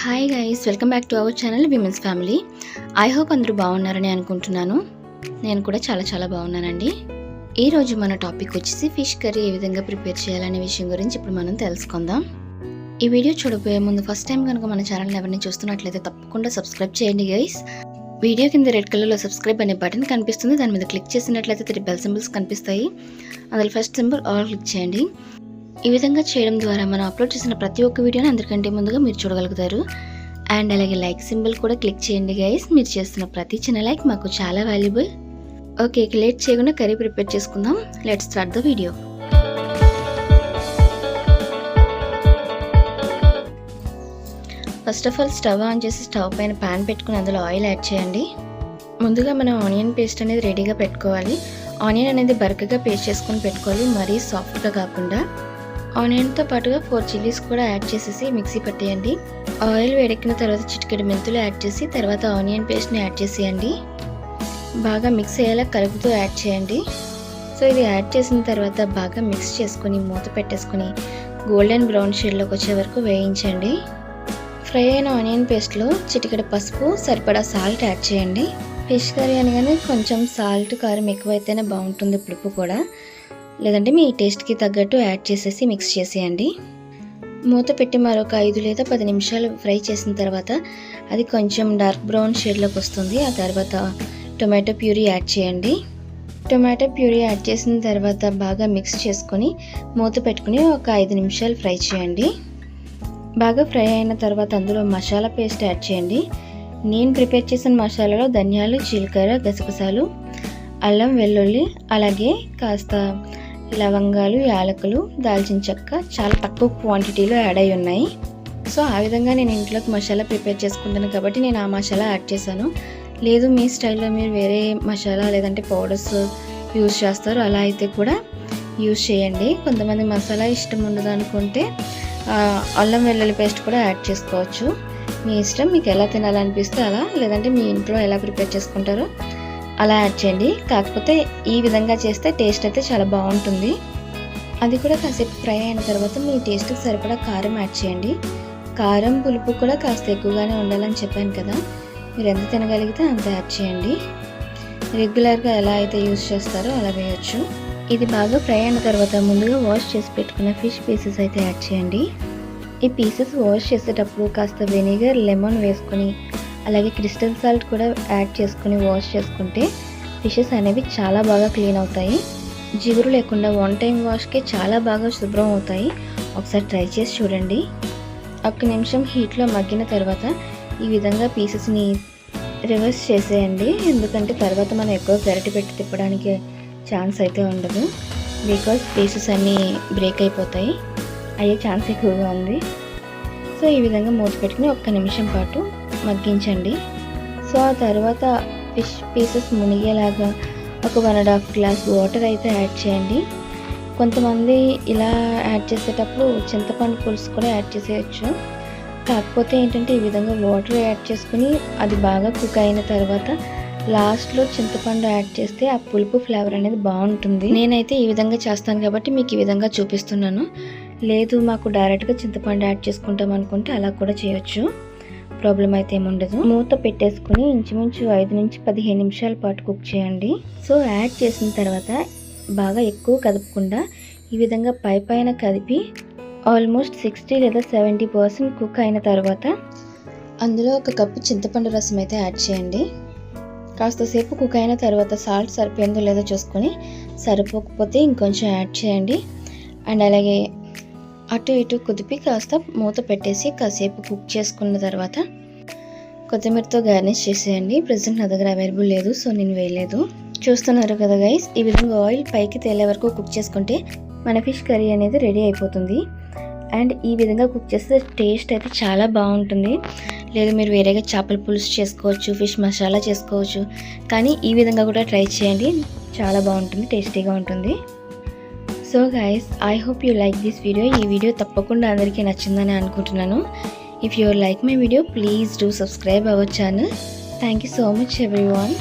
Hi guys, welcome back to our channel women's family. I hope అందరూ బాగున్నారని అనుకుంటున్నాను. నేను కూడా చాలా బాగున్నానండి. ఈరోజు మన టాపిక్ వచ్చేసి ఫిష్ కర్రీ ఏ విధంగా ప్రిపేర్ చేయాలనే విషయం గురించి ఇప్పుడు మనం తెలుసుకుందాం. ఈ వీడియో చూడబోయే ముందు ఫస్ట్ టైం కనుక మన ఛానల్ని ఎవరిని చూస్తున్నట్లయితే తప్పకుండా సబ్స్క్రైబ్ చేయండి గైస్. వీడియో కింద రెడ్ కలర్లో సబ్స్క్రైబ్ అనే బటన్ కనిపిస్తుంది. దాని మీద క్లిక్ చేసినట్లయితే 3 బెల్ సింబల్స్ కనిపిస్తాయి. అందులో ఫస్ట్ సింబల్ ఆల్ క్లిక్ చేయండి. ఈ విధంగా చేయడం ద్వారా మనం అప్లోడ్ చేసిన ప్రతి ఒక్క వీడియోని అందరికంటే ముందుగా మీరు చూడగలుగుతారు. అండ్ అలాగే లైక్ సింబల్ కూడా క్లిక్ చేయండి గైస్. మీరు చేస్తున్న ప్రతి చిన్న లైక్ మాకు చాలా వాల్యుబుల్. ఓకే, లేట్ చేయకుండా కర్రీ ప్రిపేర్ చేసుకుందాం. Let's start the video. First of all stove on చేసి స్టవ్ పైన ప్యాన్ పెట్టుకుని అందులో ఆయిల్ యాడ్ చేయండి. ముందుగా మనం ఆనియన్ పేస్ట్ అనేది రెడీగా పెట్టుకోవాలి. ఆనియన్ అనేది బరకగా పేస్ట్ చేసుకొని పెట్టుకోవాలి, మరీ సాఫ్ట్గా కాకుండా. ఆనియన్తో పాటుగా 4 చిల్లీస్ కూడా యాడ్ చేసేసి మిక్సీ పట్టేయండి. ఆయిల్ వేడెక్కిన తర్వాత చిటికెడు మెంతులు యాడ్ చేసి తర్వాత ఆనియన్ పేస్ట్ని యాడ్ చేసేయండి. బాగా మిక్స్ అయ్యేలా కలుపుతూ యాడ్ చేయండి. సో ఇది యాడ్ చేసిన తర్వాత బాగా మిక్స్ చేసుకొని మూత పెట్టేసుకొని గోల్డెన్ బ్రౌన్ షేడ్లోకి వచ్చే వరకు వేయించండి. ఫ్రై అయిన ఆనియన్ పేస్ట్లో చిటికెడు పసుపు, సరిపడా సాల్ట్ యాడ్ చేయండి. ఫిష్ కర్రీ అనగానే కొంచెం సాల్ట్ కారం ఎక్కువైతేనే బాగుంటుంది, పులుపు కూడా. లేదంటే మీ టేస్ట్కి తగ్గట్టు యాడ్ చేసేసి మిక్స్ చేసేయండి. మూత పెట్టి మరొక 5 లేదా 10 నిమిషాలు ఫ్రై చేసిన తర్వాత అది కొంచెం డార్క్ బ్రౌన్ షేడ్లోకి వస్తుంది. ఆ తర్వాత టొమాటో ప్యూరీ యాడ్ చేయండి. టొమాటో ప్యూరీ యాడ్ చేసిన తర్వాత బాగా మిక్స్ చేసుకొని మూత పెట్టుకుని ఒక 5 నిమిషాలు ఫ్రై చేయండి. బాగా ఫ్రై అయిన తర్వాత అందులో మసాలా పేస్ట్ యాడ్ చేయండి. నేను ప్రిపేర్ చేసిన మసాలాలో ధనియాలు, జీలకర్ర, గసగసాలు, అల్లం వెల్లుల్లి, అలాగే కాస్త లవంగాలు, యాలకులు, దాల్చిన చెక్క చాలా తక్కువ క్వాంటిటీలో యాడ్ అయి ఉన్నాయి. సో ఆ విధంగా నేను ఇంట్లోకి మసాలా ప్రిపేర్ చేసుకుంటాను కాబట్టి నేను ఆ మసాలా యాడ్ చేశాను. లేదు మీ స్టైల్లో మీరు వేరే మసాలా లేదంటే పౌడర్స్ యూజ్ చేస్తారు, అలా అయితే కూడా యూజ్ చేయండి. కొంతమంది మసాలా ఇష్టం ఉండదు అనుకుంటే అల్లం వెల్లుల్లి పేస్ట్ కూడా యాడ్ చేసుకోవచ్చు. మీ ఇష్టం, మీకు ఎలా తినాలనిపిస్తే అలా, లేదంటే మీ ఇంట్లో ఎలా ప్రిపేర్ చేసుకుంటారో అలా యాడ్ చేయండి. కాకపోతే ఈ విధంగా చేస్తే టేస్ట్ అయితే చాలా బాగుంటుంది. అది కూడా కాసేపు ఫ్రై అయిన తర్వాత మీ టేస్ట్కి సరిపడా కారం యాడ్ చేయండి. కారం, పులుపు కూడా కాస్త ఎక్కువగానే ఉండాలని చెప్పాను కదా, మీరు ఎంత తినగలిగితే అంత యాడ్ చేయండి. రెగ్యులర్గా ఎలా అయితే యూజ్ చేస్తారో అలా వేయచ్చు. ఇది బాగా ఫ్రై అయిన తర్వాత ముందుగా వాష్ చేసి పెట్టుకున్న ఫిష్ పీసెస్ అయితే యాడ్ చేయండి. ఈ పీసెస్ వాష్ చేసేటప్పుడు కాస్త వెనిగర్, లెమన్ వేసుకొని అలాగే క్రిస్టల్ సాల్ట్ కూడా యాడ్ చేసుకుని వాష్ చేసుకుంటే ఫిషెస్ అనేవి చాలా బాగా క్లీన్ అవుతాయి. జిగురు లేకుండా 1 టైం వాష్కే చాలా బాగా శుభ్రం అవుతాయి. ఒకసారి ట్రై చేసి చూడండి. 1 నిమిషం హీట్లో మగ్గిన తర్వాత ఈ విధంగా పీసెస్ని రివర్స్ చేసేయండి. ఎందుకంటే తర్వాత మనం ఎక్కువ గరిటె పెట్టి తిప్పడానికి ఛాన్స్ అయితే ఉండదు, బికాజ్ పీసెస్ అన్నీ బ్రేక్ అయిపోతాయి, అయ్యే ఛాన్స్ ఎక్కువగా ఉంది. సో ఈ విధంగా మూత పెట్టుకుని 1 నిమిషం పాటు మగ్గించండి. సో ఆ తర్వాత ఫిష్ పీసెస్ మునిగేలాగా ఒక 1.5 గ్లాస్ వాటర్ అయితే యాడ్ చేయండి. కొంతమంది ఇలా యాడ్ చేసేటప్పుడు చింతపండు పులుసు కూడా యాడ్ చేసేయచ్చు. కాకపోతే ఏంటంటే ఈ విధంగా వాటర్ యాడ్ చేసుకుని అది బాగా కుక్ అయిన తర్వాత లాస్ట్లో చింతపండు యాడ్ చేస్తే ఆ పులుపు ఫ్లేవర్ అనేది బాగుంటుంది. నేనైతే ఈ విధంగా చేస్తాను కాబట్టి మీకు ఈ విధంగా చూపిస్తున్నాను. లేదు మాకు డైరెక్ట్గా చింతపండు యాడ్ చేసుకుంటాం అనుకుంటే అలా కూడా చేయొచ్చు, ప్రాబ్లం అయితే ఏముండదు. మూత పెట్టేసుకుని ఇంచుమించు 5 నుంచి 15 నిమిషాల పాటు కుక్ చేయండి. సో యాడ్ చేసిన తర్వాత బాగా ఎక్కువ కదపకుండా ఈ విధంగా పైన కదిపి ఆల్మోస్ట్ 60 లేదా 70% కుక్ అయిన తర్వాత అందులో 1 కప్పు చింతపండు రసం అయితే యాడ్ చేయండి. కాస్త సేపు కుక్ అయిన తర్వాత సాల్ట్ సరిపోయిందో లేదో చూసుకొని, సరిపోకపోతే ఇంకొంచెం యాడ్ చేయండి. అండ్ అలాగే అటు ఇటు కుదిపి కాస్త మూత పెట్టేసి కాసేపు కుక్ చేసుకున్న తర్వాత కొత్తిమీరతో గార్నిష్ చేసేయండి. ప్రజెంట్ నా దగ్గర అవైలబుల్ లేదు, సో నేను వేయలేదు. చూస్తున్నారు కదా గైస్, ఈ విధంగా ఆయిల్ పైకి తేలే వరకు కుక్ చేసుకుంటే మన ఫిష్ కర్రీ అనేది రెడీ అయిపోతుంది. అండ్ ఈ విధంగా కుక్ చేస్తే టేస్ట్ అయితే చాలా బాగుంటుంది. లేదు మీరు వేరేగా చేపల పులుసు చేసుకోవచ్చు, ఫిష్ మసాలా చేసుకోవచ్చు, కానీ ఈ విధంగా కూడా ట్రై చేయండి, చాలా బాగుంటుంది, టేస్టీగా ఉంటుంది. So guys, I hope you like this video. ఈ వీడియో తప్పకుండా అందరికీ నచ్చిందని అనుకుంటున్నాను. If you like my video, please do subscribe our channel. Thank you so much everyone.